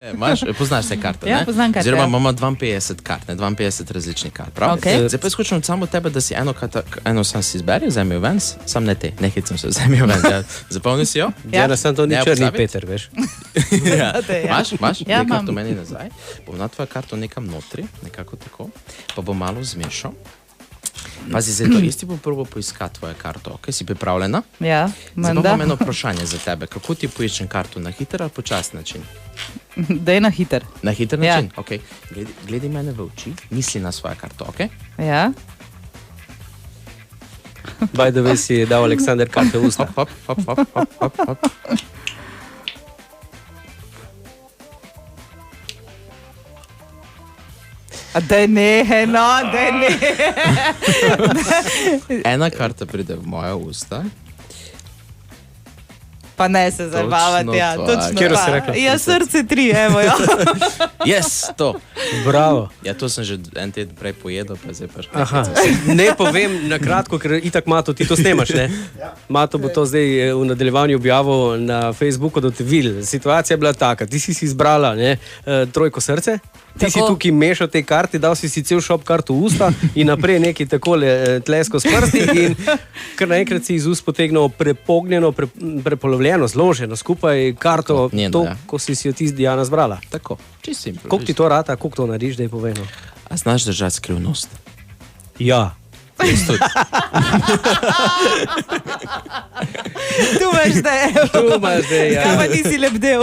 Poznaš vse karte, ne? Ja, poznam karte. Oziroma imamo 52 kart, ne? 52 različnih kart, prav? Okay. Zdaj pa izkušam samo tebe, da si eno sam si izberi, vzemi jo ven, sam ne te, ne hecam se, vzemi jo ven. Ja. Zapomni si jo? Ja, sem to ni Ne črni pozabiti. Peter, veš. Ja. Imaš? Ja, Daj karto imam. meni nazaj. Bom na tvojo karto nekam notri, nekako tako, pa bom malo zmešal. Pazi, zdaj to isti bom prvo poiskati tvojo karto, ok? Si pripravljena? Ja, Zdaj pa menda. imam eno vprašanje za tebe. Kako ti poiščem karto? Na hiter ali počasen način? Daj na hiter. Na hiter Ja. način? Ok. Gledaj mene v oči, misli na svojo karto, ok? Ja. By the way si dal Aleksander karte v usta. Hop, hop, hop, hop, hop, hop, hop. A daj ne, no, daj ne. Ena karta pride v moja usta. Pa ne se zabavati, ja, tako. točno. Katero si pa. rekla? Ja, srce 3, evo, ja. Yes, to. Bravo. Ja, to sem že en teden prej pojedel, pa zdaj pač. Aha. Ne povem na kratko, ker itak Mato, ti to snemaš, ne? Mato bo to zdaj v nadaljevanju objavil na Facebooku, da te videl. Situacija je bila taka, ti si izbrala, ne, trojko srce, ti si Tako. tukaj mešal te karte, dal si cel šop karto v usta in naprej neki takole tlesko s prsti in kar naenkrat si iz ust potegnil prepognjeno, prepolovljeno, zloženo skupaj karto, Njeno, to, ja. ko si jo ti Diana zbrala. Tako, čisto simpel. Koliko ti to rata, koliko to narediš, da je povedal? A znaš držati skrivnost? Ja. Tu imaš zdaj, evo. Tu imaš zdaj, ja. Kaj pa nisi lebdel?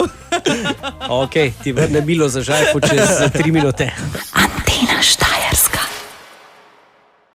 Ok, ti vrne bilo za žajfu čez 3 minute.